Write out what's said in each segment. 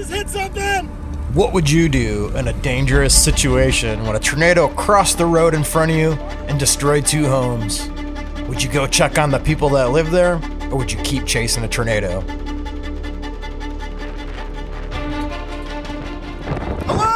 just hit something! What would you do in a dangerous situation when a tornado crossed the road in front of you and destroyed 2 homes? Would you go check on the people that live there, or would you keep chasing a tornado? Hello!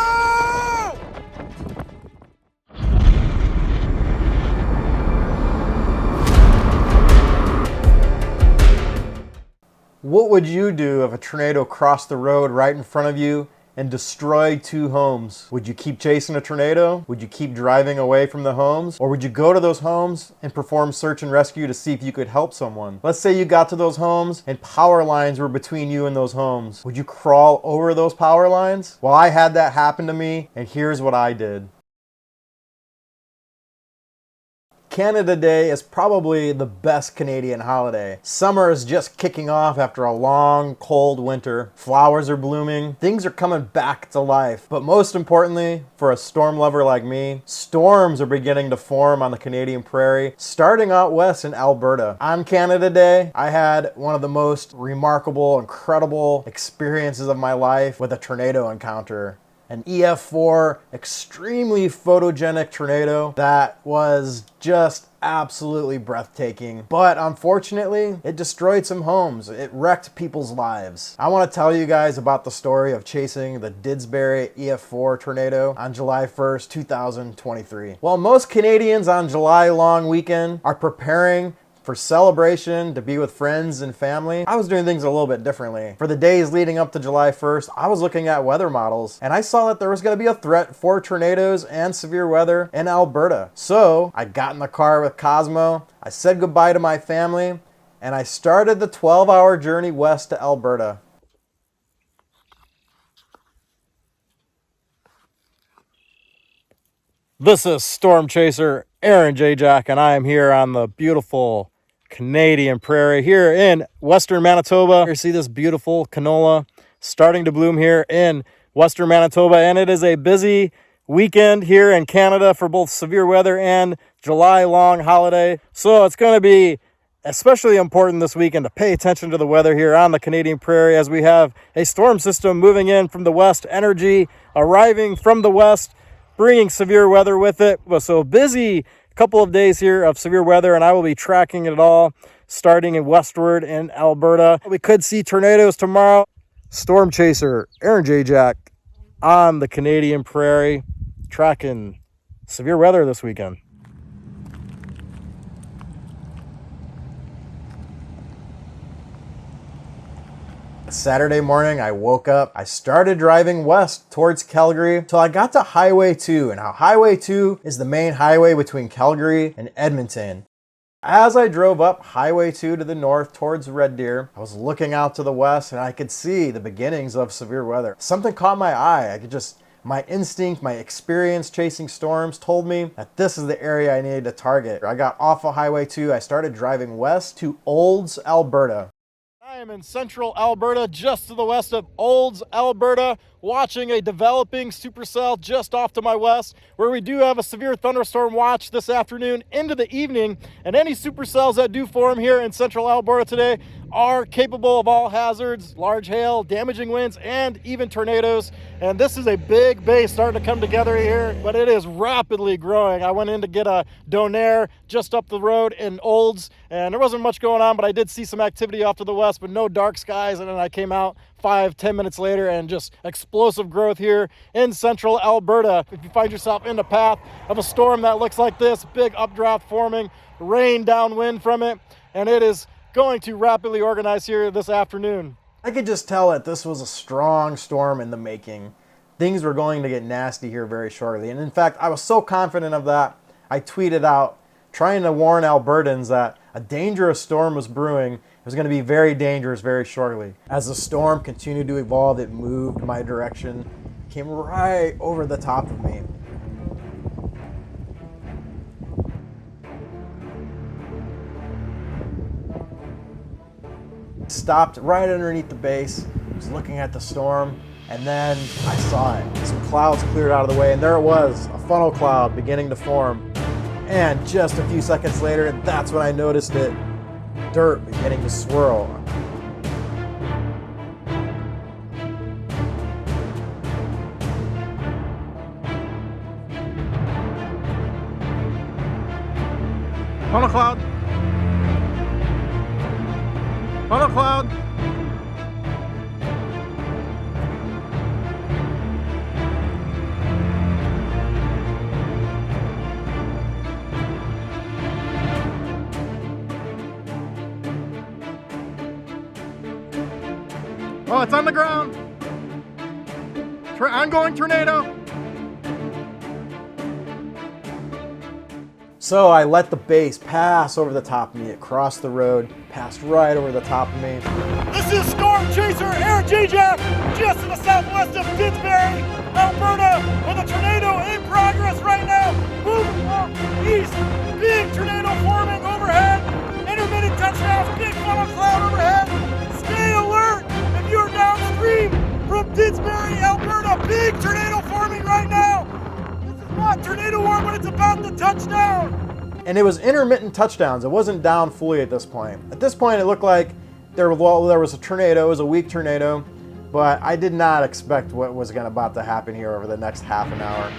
What would you do if a tornado crossed the road right in front of you and destroyed 2 homes? Would you keep chasing a tornado? Would you keep driving away from the homes? Or would you go to those homes and perform search and rescue to see if you could help someone? Let's say you got to those homes and power lines were between you and those homes. Would you crawl over those power lines? Well, I had that happen to me, and here's what I did. Canada Day is probably the best Canadian holiday. Summer is just kicking off after a long, cold winter. Flowers are blooming. Things are coming back to life. But most importantly, for a storm lover like me, storms are beginning to form on the Canadian Prairie, starting out west in Alberta. On Canada Day, I had one of the most remarkable, incredible experiences of my life with a tornado encounter. An EF4, extremely photogenic tornado that was just absolutely breathtaking. But unfortunately, it destroyed some homes. It wrecked people's lives. I want to tell you guys about the story of chasing the Didsbury EF4 tornado on July 1st, 2023. While most Canadians on July long weekend are preparing for celebration, to be with friends and family, I was doing things a little bit differently. For the days leading up to July 1st, I was looking at weather models, and I saw that there was going to be a threat for tornadoes and severe weather in Alberta. So I got in the car with Cosmo, I said goodbye to my family, and I started the 12-hour journey west to Alberta. This is Storm Chaser Aaron Jayjack, and I am here on the beautiful Canadian Prairie here in western Manitoba. You see this beautiful canola starting to bloom here in western Manitoba, and it is a busy weekend here in Canada for both severe weather and July long holiday. So it's going to be especially important this weekend to pay attention to the weather here on the Canadian Prairie as we have a storm system moving in from the west, energy arriving from the west, bringing severe weather with it. So busy couple of days here of severe weather, and I will be tracking it all starting in westward in Alberta. We could see tornadoes tomorrow. Storm Chaser Aaron Jayjack on the Canadian Prairie, tracking severe weather this weekend. Saturday morning, I woke up, I started driving west towards Calgary till I got to Highway 2. And now Highway 2 is the main highway between Calgary and Edmonton. As I drove up Highway 2 to the north towards Red Deer, I was looking out to the west and I could see the beginnings of severe weather. Something caught my eye. My instinct, my experience chasing storms told me that this is the area I needed to target. I got off of Highway 2, I started driving west to Olds, Alberta. I am in central Alberta, just to the west of Olds, Alberta, watching a developing supercell just off to my west, where we do have a severe thunderstorm watch this afternoon into the evening, and any supercells that do form here in central Alberta today are capable of all hazards, large hail, damaging winds, and even tornadoes. And this is a big base starting to come together here, but it is rapidly growing. I went in to get a donair just up the road in Olds, and there wasn't much going on, but I did see some activity off to the west, but no dark skies. And then I came out 5-10 minutes later and just explosive growth here in central Alberta. If you find yourself in the path of a storm that looks like this, big updraft forming, rain downwind from it, and it is going to rapidly organize here this afternoon. I could just tell that this was a strong storm in the making. Things were going to get nasty here very shortly. And in fact, I was so confident of that, I tweeted out trying to warn Albertans that a dangerous storm was brewing. It was going to be very dangerous very shortly. As the storm continued to evolve, it moved my direction, came right over the top of me. Stopped right underneath the base, was looking at the storm, and then I saw it. Some clouds cleared out of the way, and there it was, a funnel cloud beginning to form. And just a few seconds later, that's when I noticed it, dirt beginning to swirl. Funnel cloud. Funnel cloud. Oh, it's on the ground. Ongoing tornado. So I let the base pass over the top of me. It crossed the road, passed right over the top of me. This is Storm Chaser Aaron Jayjack, just to the southwest of Didsbury, Alberta, with a tornado in progress right now. Moving off east, big tornado forming overhead. Intermittent touchdowns, big funnel cloud overhead. Stay alert if you're downstream from Didsbury, Alberta. Big tornado forming right now. This is not tornado warning, but it's about the touchdown. And it was intermittent touchdowns. It wasn't down fully at this point. At this point, it looked like there was a tornado. It was a weak tornado, but I did not expect what was about to happen here over the next half an hour.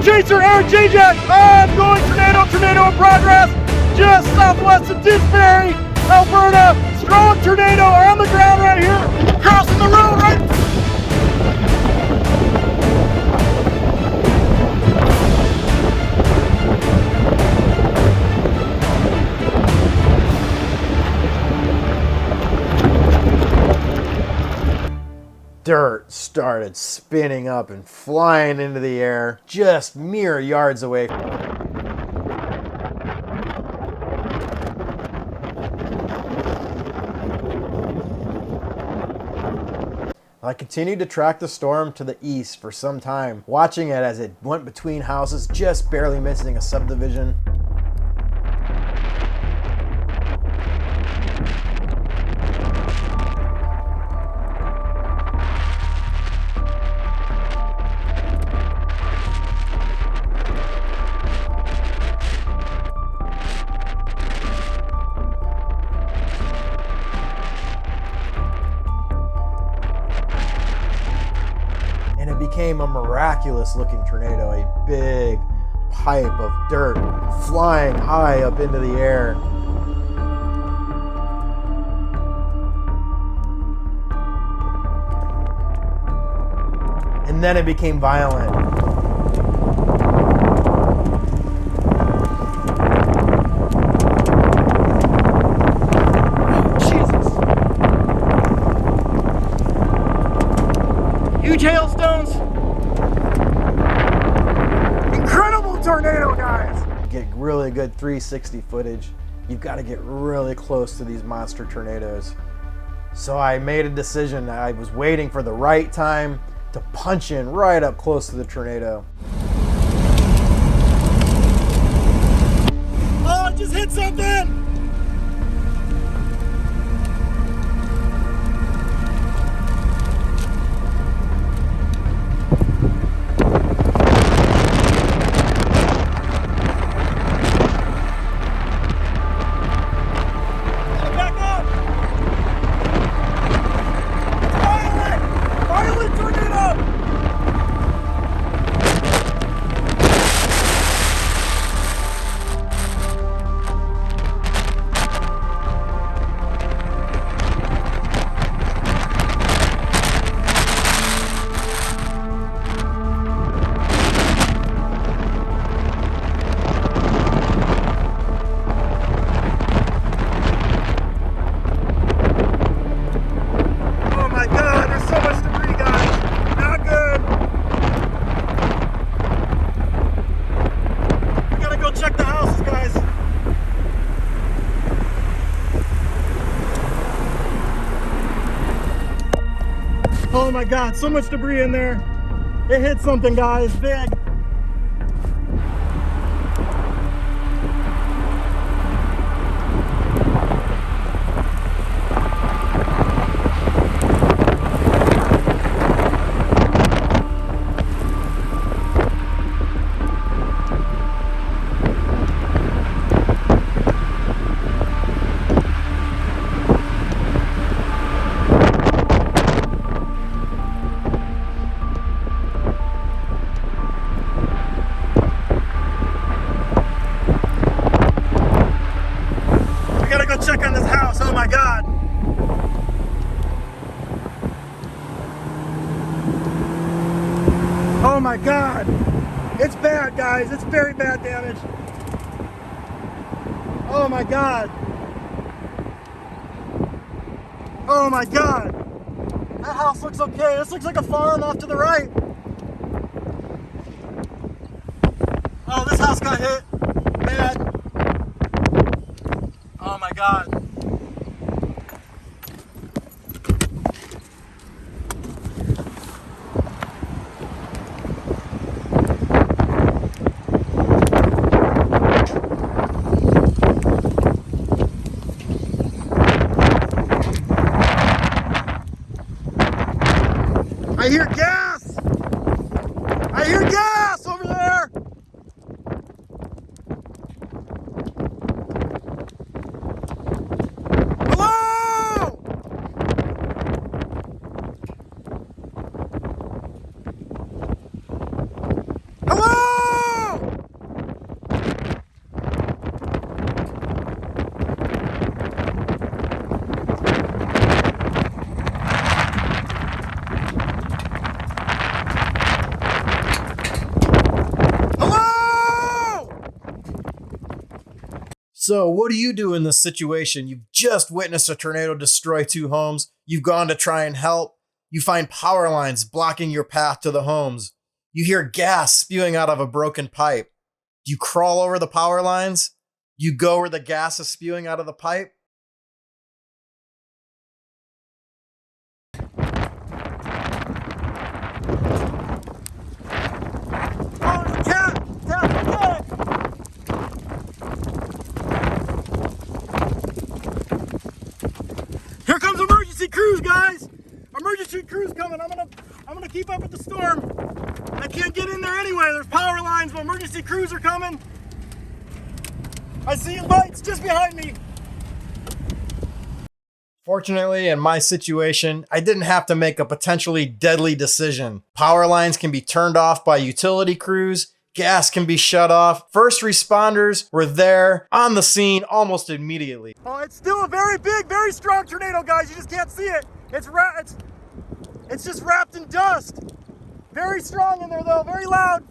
Chaser Aaron Jayjack, ongoing tornado in progress, just southwest of Didsbury, Alberta. Strong tornado on the ground right here, crossing the road right. Dirt started spinning up and flying into the air, just mere yards away. I continued to track the storm to the east for some time, watching it as it went between houses, just barely missing a subdivision. Became a miraculous looking tornado, a big pipe of dirt flying high up into the air. And then it became violent. Huge hailstones. Incredible tornado, guys. To get really good 360 footage, you've got to get really close to these monster tornadoes. So I made a decision. I was waiting for the right time to punch in right up close to the tornado. Oh, I just hit something. Oh my God, so much debris in there. It hit something, guys, big. I gotta go check on this house, oh my God. Oh my God. It's bad, guys. It's very bad damage. Oh my God. Oh my God. That house looks okay. This looks like a farm off to the right. Oh, this house got hit bad. Oh my God. I hear gas! I hear gas over there! Hello! Hello! So what do you do in this situation? You've just witnessed a tornado destroy 2 homes. You've gone to try and help. You find power lines blocking your path to the homes. You hear gas spewing out of a broken pipe. Do you crawl over the power lines? You go where the gas is spewing out of the pipe? Oh, there's a cat! Cat, okay! Here comes emergency crews, guys! Emergency crews coming. I'm gonna keep up with the storm. I can't get in there anyway. There's power lines, but emergency crews are coming. I see lights just behind me. Fortunately, in my situation, I didn't have to make a potentially deadly decision. Power lines can be turned off by utility crews. Gas can be shut off. First responders were there on the scene almost immediately. Oh, it's still a very big, very strong tornado, guys. You just can't see it. It's just wrapped in dust. Very strong in there, though. Very loud.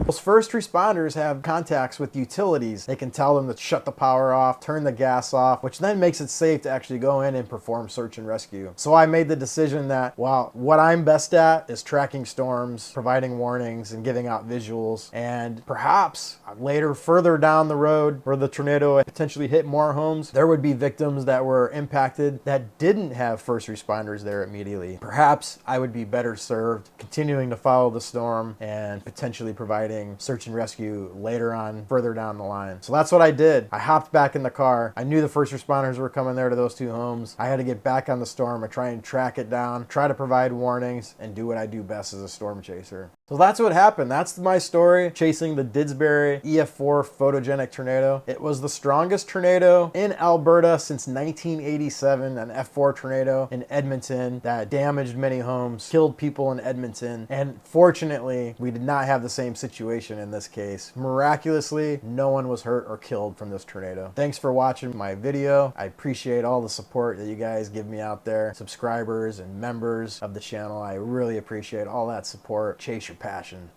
Those first responders have contacts with utilities. They can tell them to shut the power off, turn the gas off, which then makes it safe to actually go in and perform search and rescue. So I made the decision that, well, what I'm best at is tracking storms, providing warnings, and giving out visuals. And perhaps later, further down the road, where the tornado potentially hit more homes, there would be victims that were impacted that didn't have first responders there immediately. Perhaps I would be better served continuing to follow the storm and potentially providing search and rescue later on, further down the line. So that's what I did. I hopped back in the car. I knew the first responders were coming there to those 2 homes. I had to get back on the storm and try and track it down, try to provide warnings, and do what I do best as a storm chaser. So that's what happened. That's my story, chasing the Didsbury EF4 photogenic tornado. It was the strongest tornado in Alberta since 1987, an F4 tornado in Edmonton that damaged many homes, killed people in Edmonton, and fortunately, we did not have the same situation in this case. Miraculously, no one was hurt or killed from this tornado. Thanks for watching my video. I appreciate all the support that you guys give me out there, subscribers and members of the channel. I really appreciate all that support. Chase your passion.